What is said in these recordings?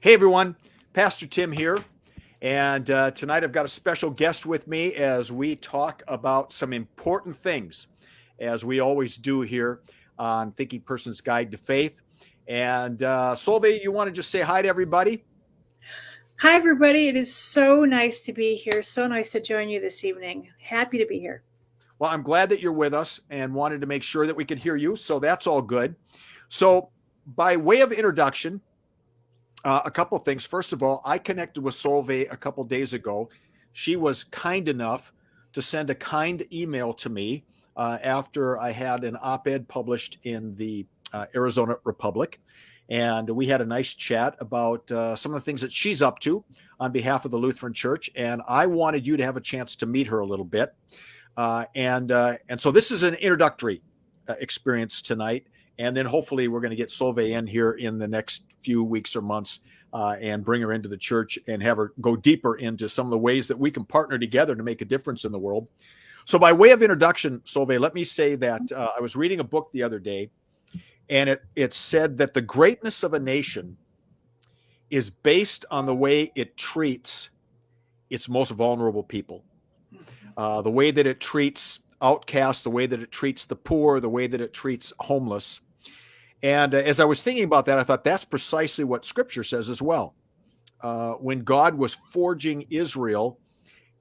Hey everyone, Pastor Tim here, and tonight I've got a special guest with me as we talk about some important things, as we always do here on Thinking Person's Guide to Faith. And Solveig, you want to just say hi to everybody? Hi, everybody. It is so nice to be here. So nice to join you this evening. Happy to be here. Well, I'm glad that you're with us and wanted to make sure that we could hear you, so that's all good. So, by way of introduction, a couple of things. First of all, I connected with Solveig a couple of days ago. She was kind enough to send a kind email to me after I had an op-ed published in the Arizona Republic. And we had a nice chat about some of the things that she's up to on behalf of the Lutheran Church. And I wanted you to have a chance to meet her a little bit. And so this is an introductory experience tonight. And then hopefully we're going to get Solveig in here in the next few weeks or months and bring her into the church and have her go deeper into some of the ways that we can partner together to make a difference in the world. So by way of introduction, Solveig, let me say that I was reading a book the other day, and it said that the greatness of a nation is based on the way it treats its most vulnerable people, the way that it treats outcasts, the way that it treats the poor, the way that it treats homeless. And as I was thinking about that, I thought that's precisely what Scripture says as well. When God was forging Israel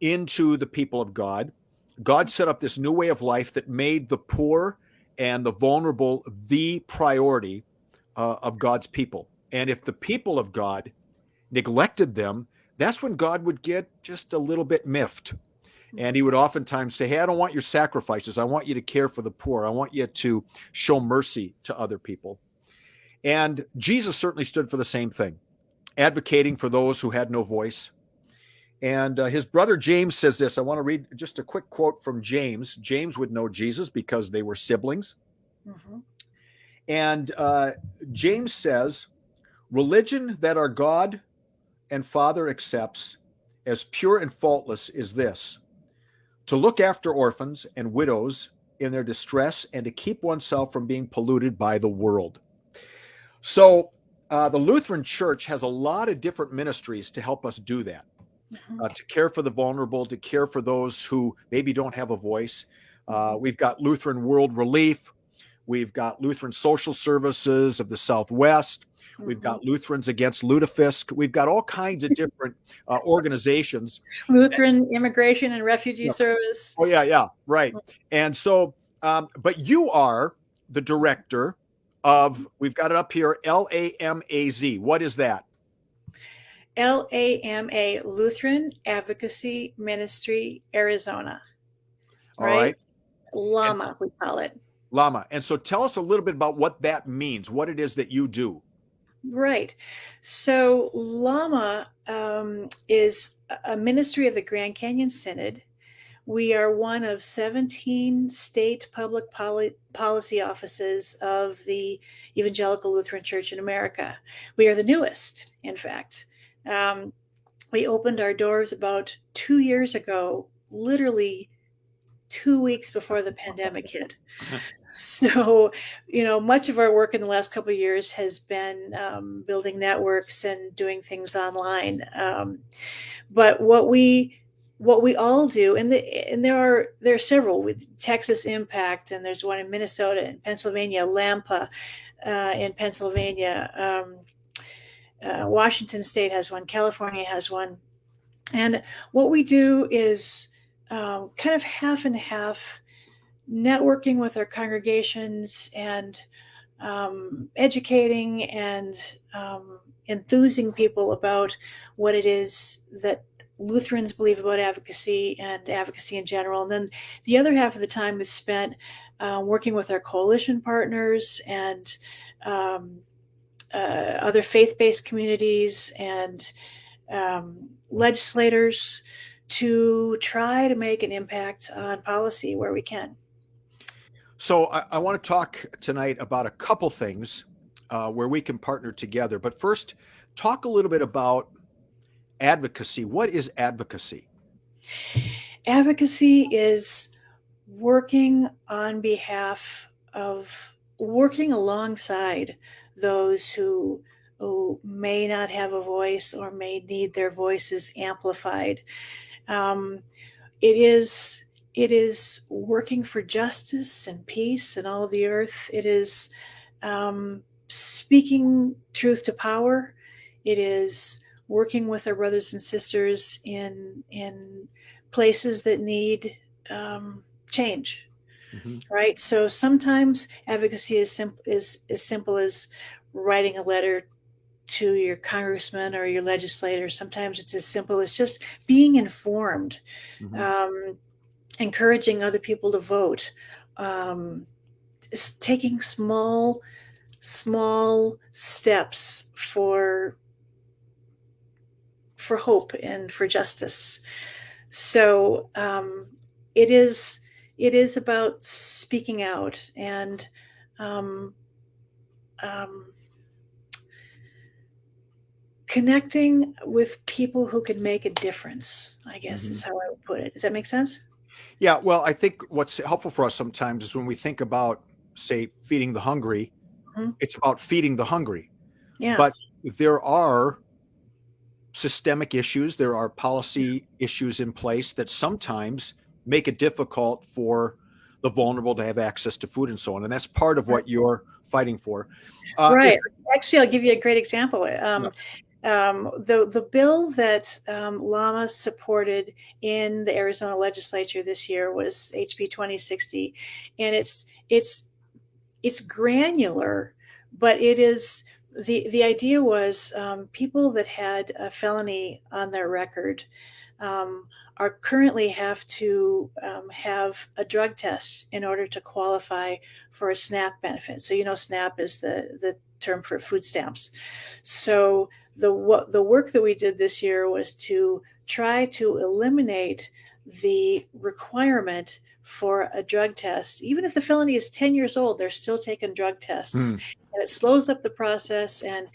into the people of God, God set up this new way of life that made the poor and the vulnerable the priority of God's people. And if the people of God neglected them, that's when God would get just a little bit miffed. And he would oftentimes say, hey, I don't want your sacrifices. I want you to care for the poor. I want you to show mercy to other people. And Jesus certainly stood for the same thing, advocating for those who had no voice. And his brother James says this. I want to read just a quick quote from James. James would know Jesus because they were siblings. Mm-hmm. And James says, religion that our God and Father accepts as pure and faultless is this: to look after orphans and widows in their distress and to keep oneself from being polluted by the world. So the Lutheran Church has a lot of different ministries to help us do that, to care for the vulnerable, to care for those who maybe don't have a voice. We've got Lutheran World Relief. We've got Lutheran Social Services of the Southwest. We've got Lutherans Against Lutefisk. We've got all kinds of different organizations. Lutheran Immigration and Refugee Service. Oh, yeah, right. And so, but you are the director of, we've got it up here, LAMAZ. What is that? LAMA, Lutheran Advocacy Ministry, Arizona. All right. LAMA, we call it. LAMA. And so tell us a little bit about what that means, what it is that you do. Right. So LAMA is a ministry of the Grand Canyon Synod. We are one of 17 state public policy offices of the Evangelical Lutheran Church in America. We are the newest, in fact. We opened our doors about 2 years ago, literally 2 weeks before the pandemic hit. So, much of our work in the last couple of years has been building networks and doing things online. But what we all do, and there are several with Texas Impact, and there's one in Minnesota and Pennsylvania, LAMPA in Pennsylvania. Washington State has one, California has one. And what we do is kind of half and half, networking with our congregations and educating and enthusing people about what it is that Lutherans believe about advocacy and advocacy in general. And then the other half of the time is spent working with our coalition partners and other faith-based communities and legislators to try to make an impact on policy where we can. So I want to talk tonight about a couple things where we can partner together. But first, talk a little bit about advocacy. What is advocacy? Advocacy is working alongside those who who may not have a voice or may need their voices amplified. Um, it is working for justice and peace and all of the earth. It is speaking truth to power. It is working with our brothers and sisters in places that need change. Mm-hmm. Right. So sometimes advocacy is as simple as writing a letter to your congressman or your legislator. Sometimes it's as simple as just being informed, Mm-hmm. encouraging other people to vote, taking small steps for hope and for justice. So it is about speaking out and um, connecting with people who can make a difference, I guess Mm-hmm. is how I would put it. Does that make sense? Yeah, well, I think what's helpful for us sometimes is when we think about, say, feeding the hungry, Mm-hmm. it's about feeding the hungry. Yeah. But there are systemic issues, there are policy issues in place that sometimes make it difficult for the vulnerable to have access to food and so on. And that's part of what you're fighting for. If Right. Actually, I'll give you a great example. Yeah. The bill that Lama supported in the Arizona legislature this year was HB 2060, and it's granular, but it is the idea was people that had a felony on their record um, are currently have to have a drug test in order to qualify for a SNAP benefit. So SNAP is the term for food stamps. So the work that we did this year was to try to eliminate the requirement for a drug test. Even if the felony is 10 years old, they're still taking drug tests. Mm. And it slows up the process. And,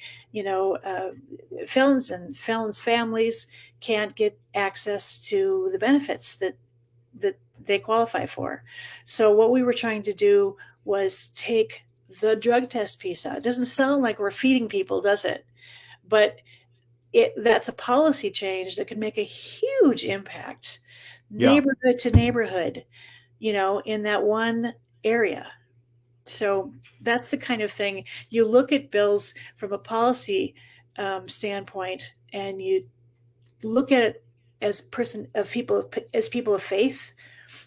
felons and felons' families can't get access to the benefits that they qualify for. So what we were trying to do was take the drug test piece out. It doesn't sound like we're feeding people, does it? But that's a policy change that could make a huge impact, Yeah. neighborhood to neighborhood, in that one area. So that's the kind of thing you look at bills from a policy standpoint, and you look at it as people of faith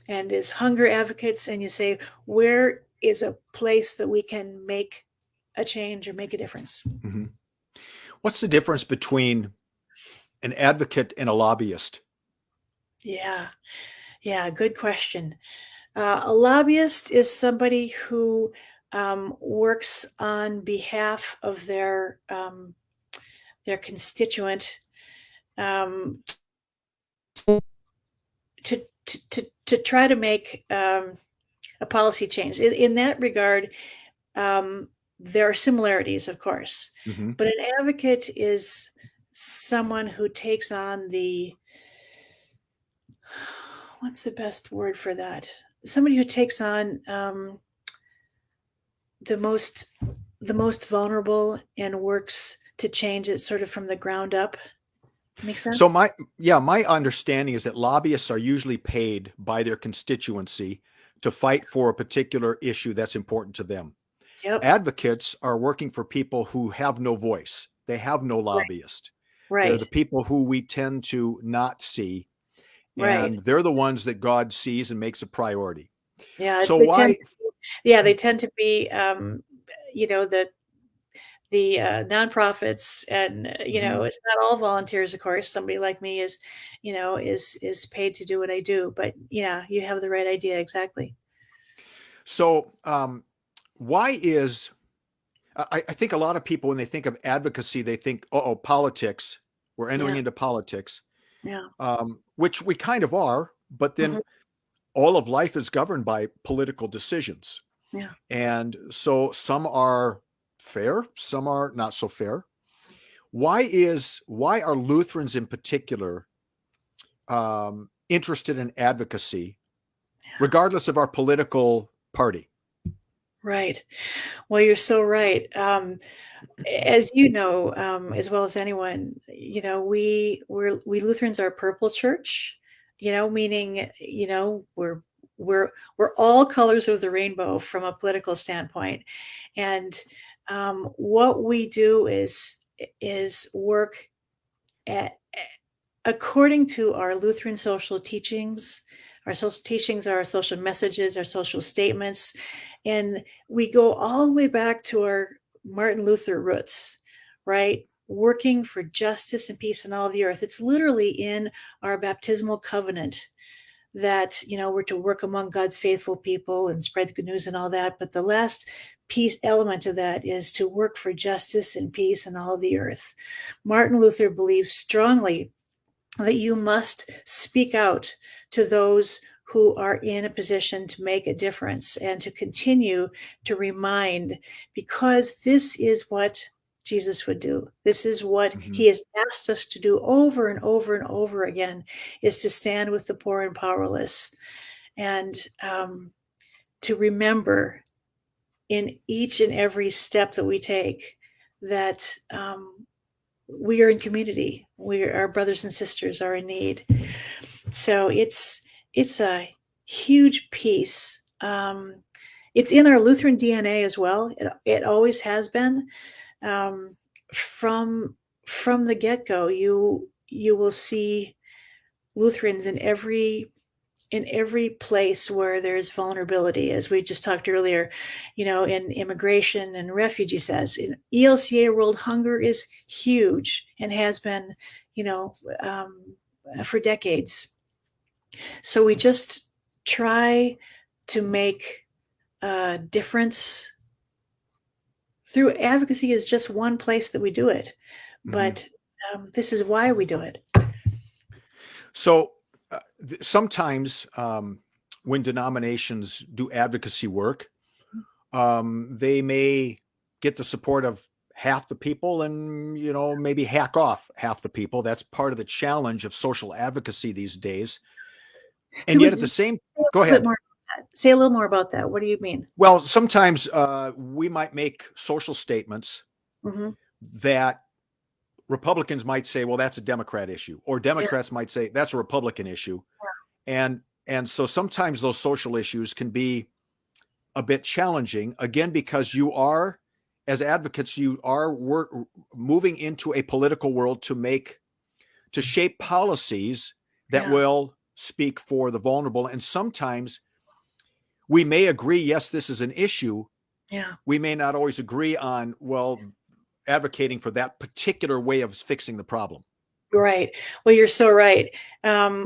and as hunger advocates, and you say, where is a place that we can make a change or make a difference? Mm-hmm. What's the difference between an advocate and a lobbyist? Yeah, good question. A lobbyist is somebody who works on behalf of their constituent to try to make a policy change. In that regard, there are similarities, of course, Mm-hmm. but an advocate is someone who takes on what's the best word for that? Somebody who takes on the most vulnerable and works to change it sort of from the ground up. Make sense? So my understanding is that lobbyists are usually paid by their constituency to fight for a particular issue that's important to them. Yep. Advocates are working for people who have no voice. They have no lobbyist. Right. They're the people who we tend to not see. Right. And they're the ones that God sees and makes a priority. Yeah. So they tend to be, the nonprofits, and it's not all volunteers, of course. Somebody like me is paid to do what I do, but yeah, you have the right idea. Exactly. So why is I think a lot of people, when they think of advocacy, they think, politics, we're entering into politics, which we kind of are, but then all of life is governed by political decisions. Yeah. And so some are fair, some are not so fair. Why are Lutherans in particular interested in advocacy, regardless of our political party? Right. Well, you're so right. as you know, as well as anyone, we Lutherans are a purple church, meaning, we're all colors of the rainbow from a political standpoint. And what we do is work at, according to our Lutheran social teachings. Our social teachings are our social messages, our social statements, and we go all the way back to our Martin Luther roots, right? Working for justice and peace in all the earth. It's literally in our baptismal covenant that, we're to work among God's faithful people and spread the good news and all that. But the last piece element of that is to work for justice and peace in all the earth. Martin Luther believes strongly that you must speak out to those who are in a position to make a difference and to continue to remind, because this is what Jesus would do. This is what he has asked us to do over and over and over again, is to stand with the poor and powerless, and to remember in each and every step that we take that we are in community. Our brothers and sisters are in need. So it's a huge piece. It's in our Lutheran DNA as well. It always has been. From the get-go, you will see Lutherans in every place where there's vulnerability, as we just talked earlier, in immigration and refugee status. In ELCA world, hunger is huge and has been, for decades. So we just try to make a difference through advocacy. Is just one place that we do it, but this is why we do it. So sometimes when denominations do advocacy work, they may get the support of half the people and, maybe hack off half the people. That's part of the challenge of social advocacy these days. And yet at the same, go ahead. Say a little more about that. What do you mean? Well, sometimes we might make social statements that Republicans might say, well, that's a Democrat issue, or Democrats might say that's a Republican issue. And so sometimes those social issues can be a bit challenging, again, because you are, as advocates, you are moving into a political world to shape policies that will speak for the vulnerable. And sometimes we may agree, yes, this is an issue. Yeah. We may not always agree on, advocating for that particular way of fixing the problem. Right. Well, you're so right.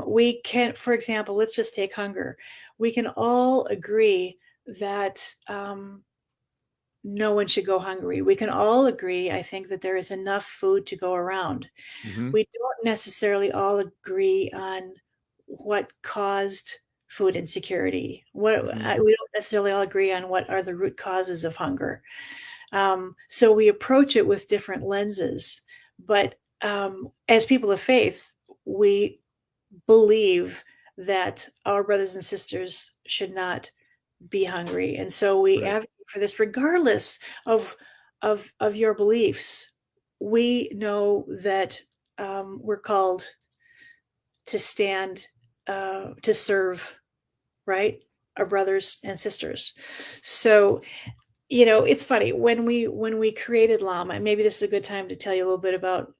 We can, for example, let's just take hunger. We can all agree that no one should go hungry. We can all agree, I think, that there is enough food to go around. We don't necessarily all agree on what caused food insecurity. We don't necessarily all agree on what are the root causes of hunger. So we approach it with different lenses. But as people of faith, we believe that our brothers and sisters should not be hungry. And so we advocate for this regardless of your beliefs. We know that we're called to stand, to serve, right, our brothers and sisters. So, it's funny, when we created LAMA, and maybe this is a good time to tell you a little bit about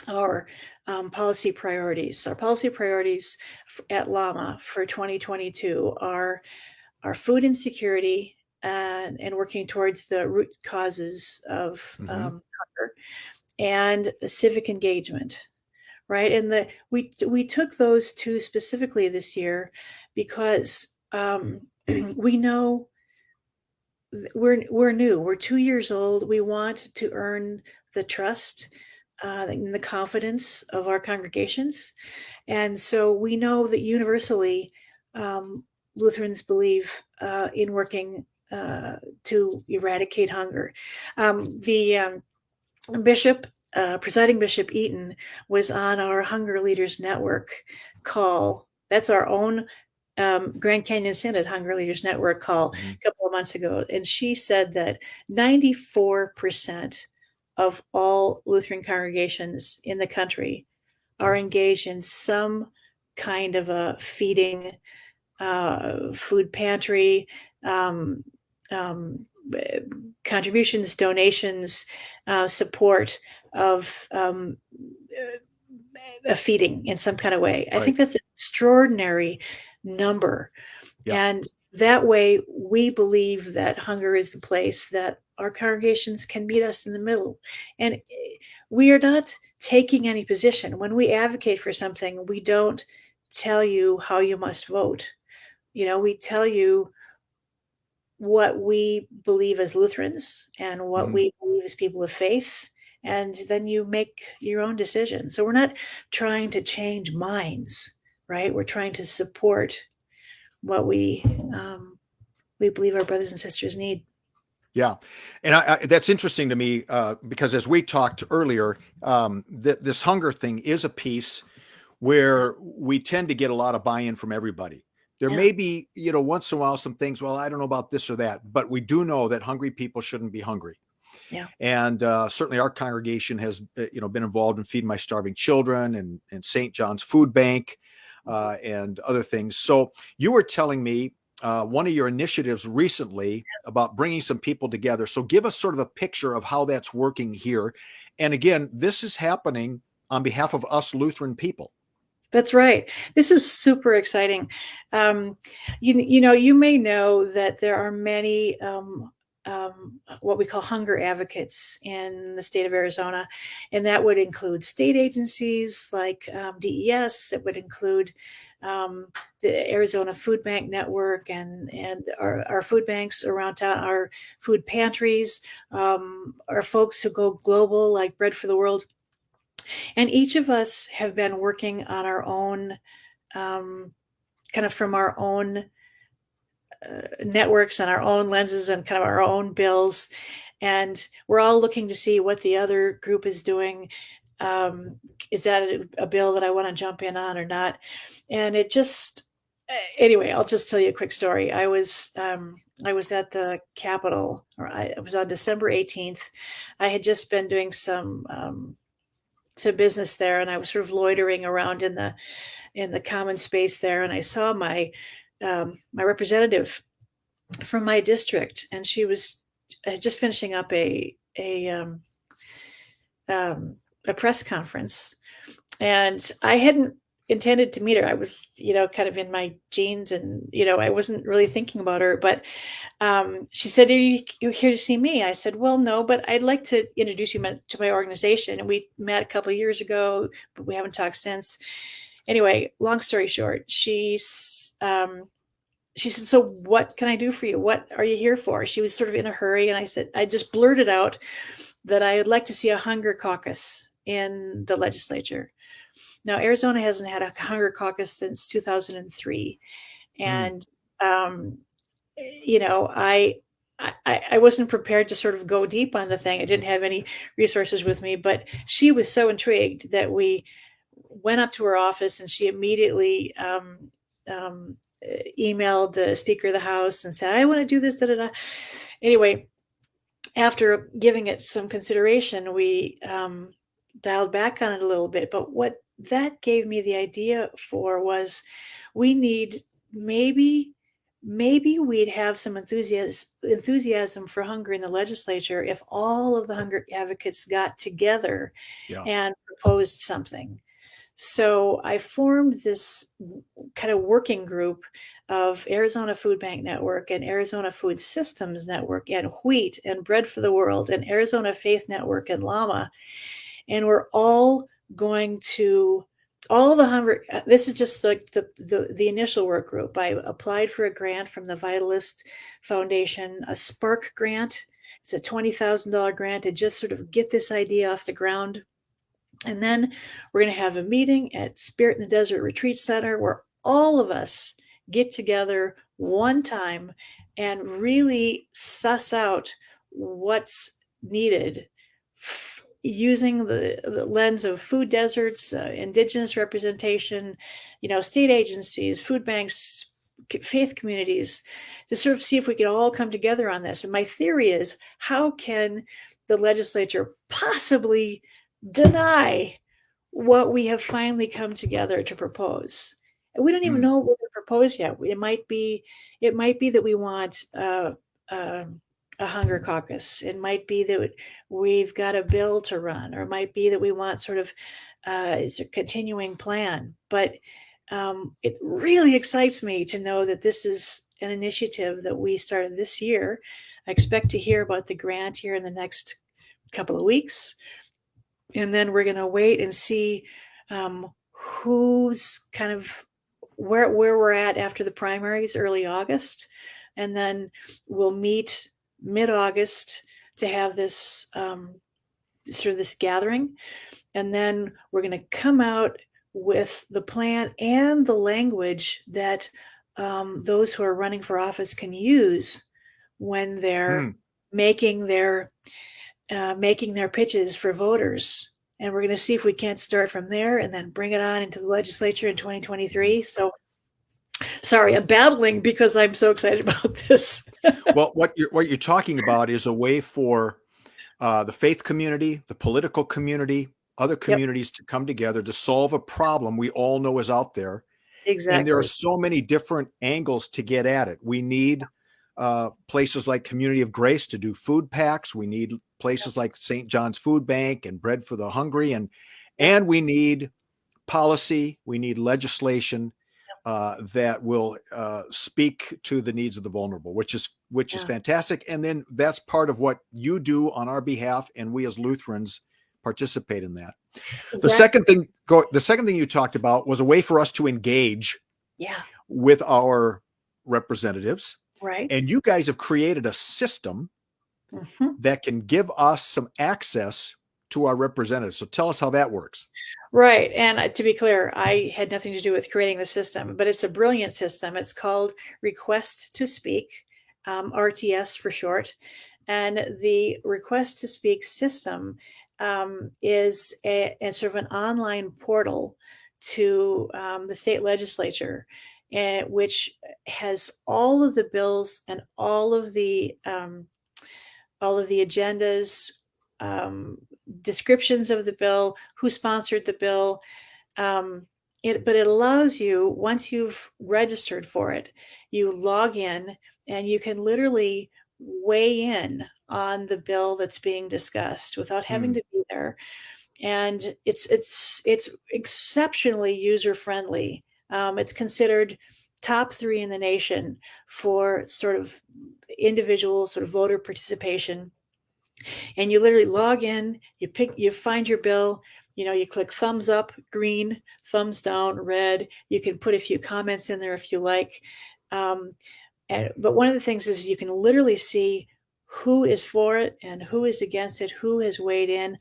our policy priorities. Our policy priorities at LAMA for 2022 are food insecurity and working towards the root causes of hunger, and civic engagement, right? And we took those two specifically this year because we know we're new. We're 2 years old. We want to earn the trust and the confidence of our congregations. And so we know that universally Lutherans believe in working to eradicate hunger. The presiding Bishop Eaton was on our Hunger Leaders Network call. That's our own Grand Canyon Synod Hunger Leaders Network call a couple of months ago. And she said that 94% of all Lutheran congregations in the country are engaged in some kind of a feeding, food pantry, um, um, contributions, donations, support of a feeding in some kind of way. I think that's an extraordinary number. Yeah. And that way, we believe that hunger is the place that our congregations can meet us in the middle. And we are not taking any position. When we advocate for something, we don't tell you how you must vote. We tell you what we believe as Lutherans and what we believe as people of faith, and then you make your own decision. So we're not trying to change minds, right? We're trying to support what we believe our brothers and sisters need. Yeah. And that's interesting to me because as we talked earlier, this hunger thing is a piece where we tend to get a lot of buy-in from everybody. There may be, once in a while, some things, well, I don't know about this or that, but we do know that hungry people shouldn't be hungry. Yeah. And certainly our congregation has, been involved in Feed My Starving Children and St. John's Food Bank and other things. So you were telling me one of your initiatives recently about bringing some people together. So give us sort of a picture of how that's working here. And again, this is happening on behalf of us Lutheran people. That's right. This is super exciting. You may know that there are many what we call hunger advocates in the state of Arizona, and that would include state agencies like DES. It would include the Arizona Food Bank Network and our food banks around town, our food pantries, our folks who go global like Bread for the World. And each of us have been working on our own, kind of from our own networks and our own lenses and kind of our own bills. And we're all looking to see what the other group is doing. Is that a bill that I want to jump in on or not? And anyway, I'll just tell you a quick story. I was at the Capitol, it was on December 18th. I had just been doing some business there, and I was sort of loitering around in the common space there, and I saw my representative from my district, and she was just finishing up a press conference, and I hadn't intended to meet her. I was, kind of in my jeans, and I wasn't really thinking about her, but she said, "Are you here to see me?" I said, "Well, no, but I'd like to introduce you to my organization." And we met a couple of years ago, but we haven't talked since. Anyway, long story short, she said, "So what can I do for you? What are you here for?" She was sort of in a hurry. And I just blurted out that I would like to see a hunger caucus in the legislature. Now, Arizona hasn't had a hunger caucus since 2003. And, I wasn't prepared to sort of go deep on the thing. I didn't have any resources with me, but she was so intrigued that we went up to her office, and she immediately emailed the Speaker of the House and said, "I want to do this, da, da, da." Anyway, after giving it some consideration, we dialed back on it a little bit. But what that gave me the idea for was we need maybe we'd have some enthusiasm for hunger in the legislature if all of the hunger advocates got together and proposed something. So I formed this kind of working group of Arizona Food Bank Network and Arizona Food Systems Network and Wheat and Bread for the World and Arizona Faith Network and Llama. And we're all going to all the hunger. This is just like the initial work group. I applied for a grant from the Vitalist Foundation, a Spark grant. It's a $20,000 grant to just sort of get this idea off the ground. And then we're going to have a meeting at Spirit in the Desert Retreat Center where all of us get together one time and really suss out what's needed using the lens of food deserts, indigenous representation, state agencies, food banks, faith communities, to sort of see if we can all come together on this. And my theory is, how can the legislature possibly deny what we have finally come together to propose. And we don't even Mm. know what to propose yet. It might be that we want uh, a hunger caucus. It might be that we've got a bill to run, or it might be that we want sort of a continuing plan. But it really excites me to know that this is an initiative that we started this year. I expect to hear about the grant here in the next couple of weeks. And then we're going to wait and see who's kind of where we're at after the primaries, early August. And then we'll meet mid-August to have this sort of this gathering. And then we're going to come out with the plan and the language that those who are running for office can use when they're Mm. making their pitches for voters. And we're going to see if we can't start from there and then bring it on into the legislature in 2023. So sorry, I'm babbling because I'm so excited about this. Well, what you're talking about is a way for the faith community, the political community, other Yep, communities to come together to solve a problem we all know is out there. And there are exactly. so many different angles to get at it. We need places like Community of Grace to do food packs. We need places like St. John's Food Bank and Bread for the Hungry, Yep, and we need policy. We need legislation that will speak to the needs of the vulnerable, which is yeah, fantastic. And then that's part of what you do on our behalf, and we as Lutherans participate in that. The second exactly. thing, the second thing you talked about was a way for us to engage Yeah, with our representatives. right. And you guys have created a system Mhm. that can give us some access to our representatives. So tell us how that works. Right. And to be clear, I had nothing to do with creating the system, but it's a brilliant system. It's called Request to Speak, RTS for short. And the Request to Speak system is a sort of an online portal to the state legislature, which has all of the bills and all of the agendas, um, descriptions of the bill, who sponsored the bill. Um, but it allows you, once you've registered for it, you log in and you can literally weigh in on the bill that's being discussed without having Hmm. to be there. And it's exceptionally user friendly. It's considered top 3 in the nation for sort of individual sort of voter participation. And you literally log in, you find your bill, you click thumbs up, green, thumbs down, red. You can put a few comments in there if you like. Um, but one of the things is you can literally see who is for it and who is against it, who has weighed in,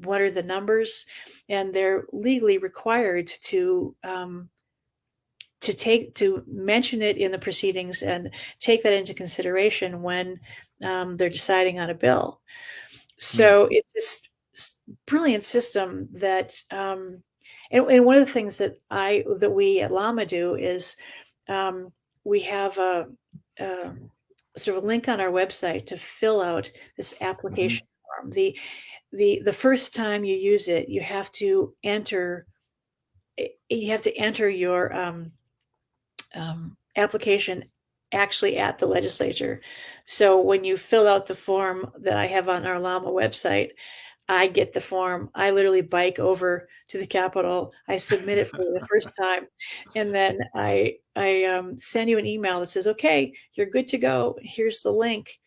what are the numbers, and they're legally required to mention it in the proceedings and take that into consideration when they're deciding on a bill. Hmm. So it's this brilliant system that, and one of the things that we at Llama do is we have a sort of a link on our website to fill out this Mhm. application form. The first time you use it, you have to enter your application actually at the legislature. So when you fill out the form that I have on our Llama website, I get the form. I literally bike over to the Capitol. I submit it for the first time, and then I send you an email that says, "Okay, you're good to go. Here's the link."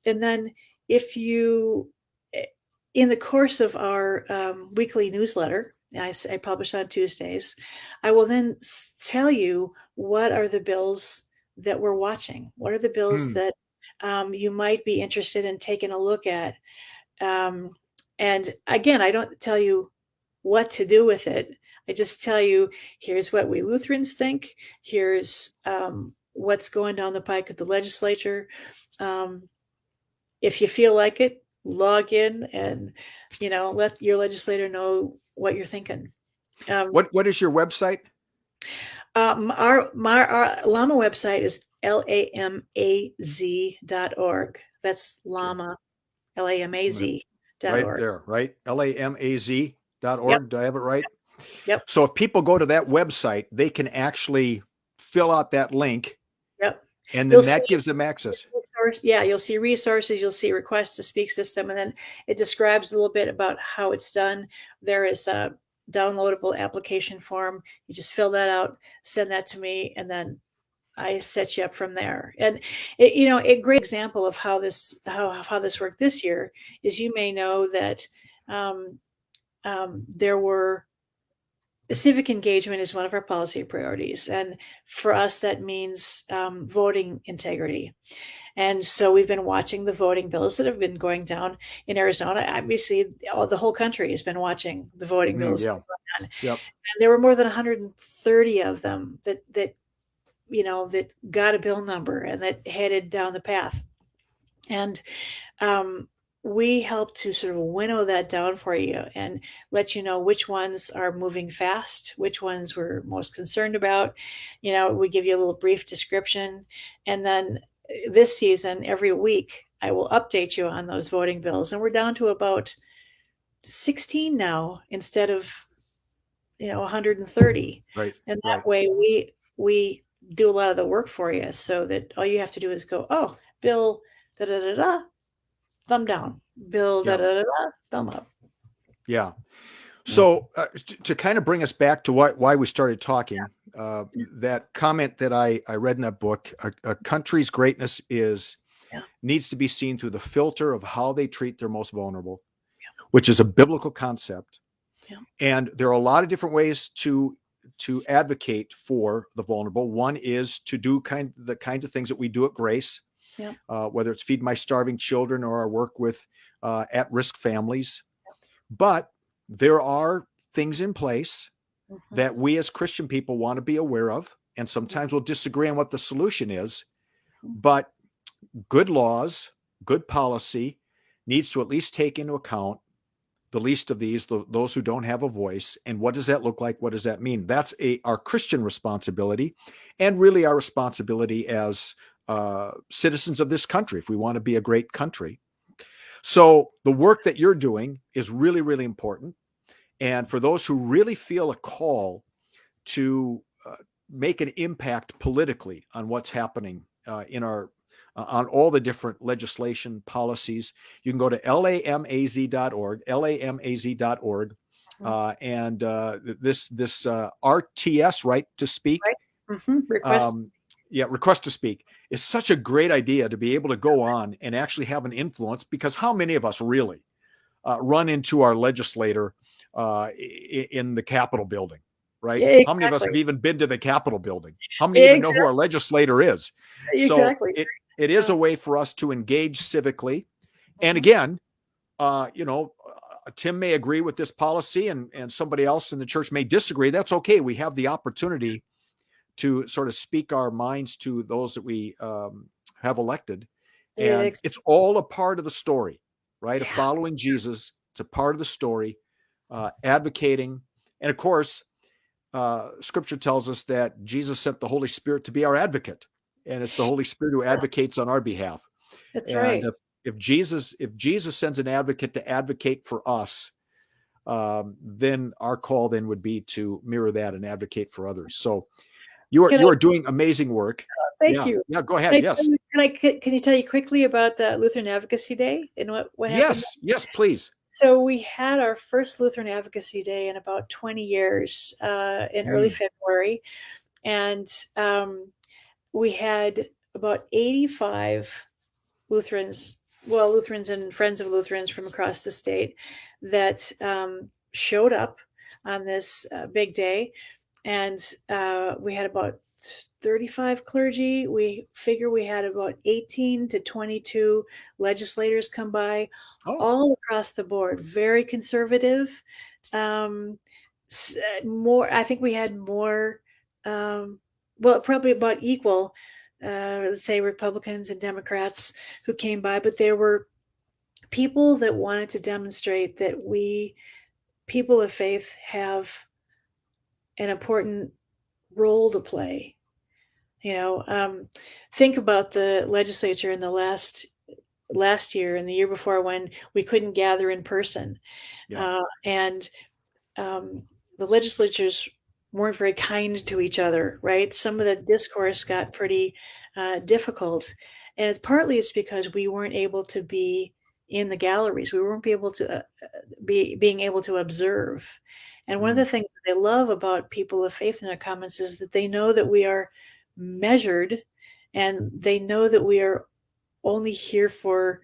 And then if you, eh, in the course of our weekly newsletter, I publish on Tuesdays, I will then tell you what are the bills that we're watching. What are the bills Hmm. that you might be interested in taking a look at? Um, and again, I don't tell you what to do with it. I just tell you, here's what we Lutherans think. Here's what's going down the pike at the legislature. Um, if you feel like it, log in and let your legislator know what you're thinking. Um, What is your website? our Llama website is lamaz.org. That's Okay. Llama, I'm gonna Lamaz. right there, right? LAMAZ.org. Yep. Do I have it right? Yep. So if people go to that website, they can actually fill out that link, Yep. and You'll then see that gives them access. yeah, you'll see resources, you'll see request to speak system, and then it describes a little bit about how it's done. There is a downloadable application form. You just fill that out, send that to me, and then I set you up from there. And a great example of how this worked this year is, you may know that there were civic engagement is one of our policy priorities, and for us that means voting integrity. And so we've been watching the voting bills that have been going down in Arizona. Obviously, the whole country has been watching the voting bills. Yeah. Yep. And there were more than 130 of them that got a bill number and that headed down the path. And we help to sort of winnow that down for you and let you know which ones are moving fast, which ones we're most concerned about. We give you a little brief description. And then this season, every week, I will update you on those voting bills. And we're down to about 16 now instead of 130. Right. And that way we do a lot of the work for you, so that all you have to do is go, oh, bill da da da da, thumb down, bill da da da da, thumb up. Yeah. So to kind of bring us back to why we started talking, that comment that I read in that book, a country's greatness needs to be seen through the filter of how they treat their most vulnerable, which is a biblical concept. Yeah. And there are a lot of different ways to advocate for the vulnerable. One is to do the kinds of things that we do at Grace, whether it's feed my starving children or our work with at-risk families. But there are things in place that we as Christian people want to be aware of, and sometimes we'll disagree on what the solution is. But good laws, good policy needs to at least take into account the least of these, those who don't have a voice. And what does that look like? What does that mean? That's our Christian responsibility, and really our responsibility as citizens of this country, if we want to be a great country. So the work that you're doing is really, really important. And for those who really feel a call to make an impact politically on what's happening in our on all the different legislation policies, you can go to lamaz.org, lamaz.org, and this RTS, right to speak, request to speak, is such a great idea to be able to go on and actually have an influence, because how many of us really run into our legislator in the Capitol building, right? Yeah, exactly. How many of us have even been to the Capitol building? How many even know who our legislator is? Exactly. So it is a way for us to engage civically. And again, Tim may agree with this policy and somebody else in the church may disagree. That's okay. We have the opportunity to sort of speak our minds to those that we have elected. And it's all a part of the story, right? Of following Jesus. It's a part of the story, advocating. And of course, Scripture tells us that Jesus sent the Holy Spirit to be our advocate. And it's the Holy Spirit who advocates on our behalf. That's right. If Jesus sends an advocate to advocate for us, then our call then would be to mirror that and advocate for others. So you are doing amazing work. Thank you. Yeah, go ahead. Yes. Can you tell you quickly about the Lutheran Advocacy Day and what happened? Yes, please. So we had our first Lutheran Advocacy Day in about 20 years in early February. And we had about 85 Lutherans and Friends of Lutherans from across the state that showed up on this big day. And we had about 35 clergy. We figure we had about 18 to 22 legislators come by, all across the board, very conservative. I think we had more, probably about equal, let's say Republicans and Democrats who came by, but there were people that wanted to demonstrate that we, people of faith, have an important role to play. Think about the legislature in the last last year and the year before when we couldn't gather in person. Yeah. And the legislatures weren't very kind to each other, right? Some of the discourse got pretty difficult. And it's because we weren't able to be in the galleries. We weren't able to being able to observe. And one of the things that I love about people of faith in our comments is that they know that we are measured, and they know that we are only here for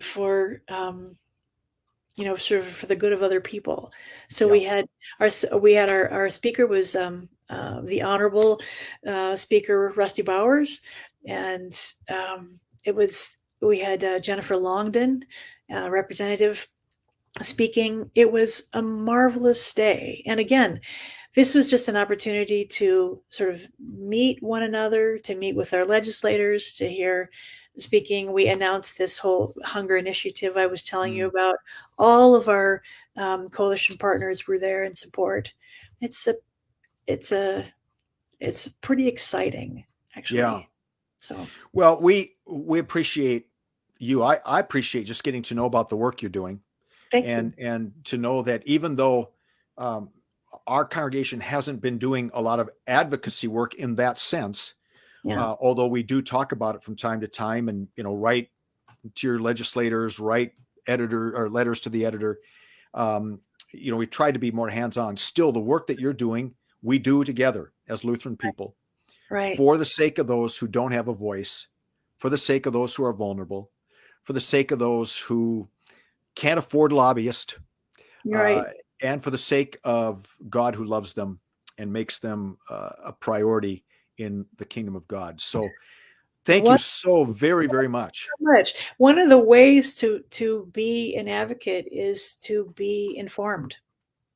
sort of for the good of other people. So Yeah. we had our speaker was the honorable speaker Rusty Bowers, and we had Jennifer Longden, representative, speaking. It was a marvelous day. And again, this was just an opportunity to sort of meet one another, to meet with our legislators, to hear speaking. We announced this whole hunger initiative I was telling you about. All of our coalition partners were there in support. It's pretty exciting, actually. Yeah. So, well, we appreciate you. I appreciate just getting to know about the work you're doing. thank you. And to know that even though our congregation hasn't been doing a lot of advocacy work in that sense, Yeah. although we do talk about it from time to time, and write to your legislators, write editor or letters to the editor. We tried to be more hands-on. Still, the work that you're doing, we do together as Lutheran people, Right. for the sake of those who don't have a voice, for the sake of those who are vulnerable, for the sake of those who can't afford lobbyists, Right. and for the sake of God who loves them and makes them a priority in the kingdom of God. So thank you so very, very much. One of the ways to be an advocate is to be informed,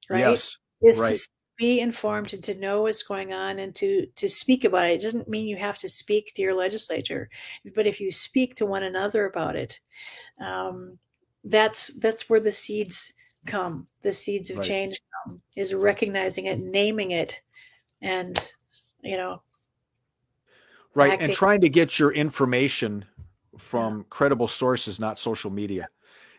right? Yes, Is right. to be informed and to know what's going on and to speak about it. It doesn't mean you have to speak to your legislature, but if you speak to one another about it, that's where the seeds come. The seeds of change come, is recognizing it, naming it, and right, acting. and trying to get your information from credible sources, not social media.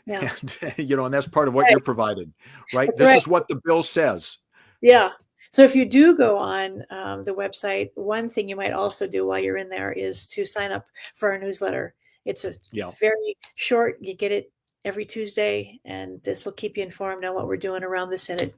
Yeah. And that's part of what you're providing, right? That's This right. is what the bill says. Yeah. So if you do go on the website, one thing you might also do while you're in there is to sign up for our newsletter. It's very short. You get it every Tuesday, and this will keep you informed on what we're doing around the Synod.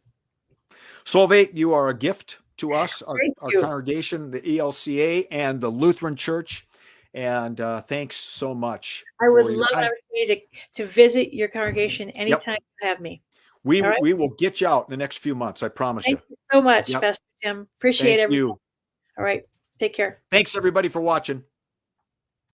Solveig, you are a gift to us, our congregation, the ELCA, and the Lutheran Church. And thanks so much. I would love an opportunity to visit your congregation anytime you have me. We will get you out in the next few months. I promise you. Thank you so much, Pastor Tim. Appreciate everything. You. All right. Take care. Thanks, everybody, for watching.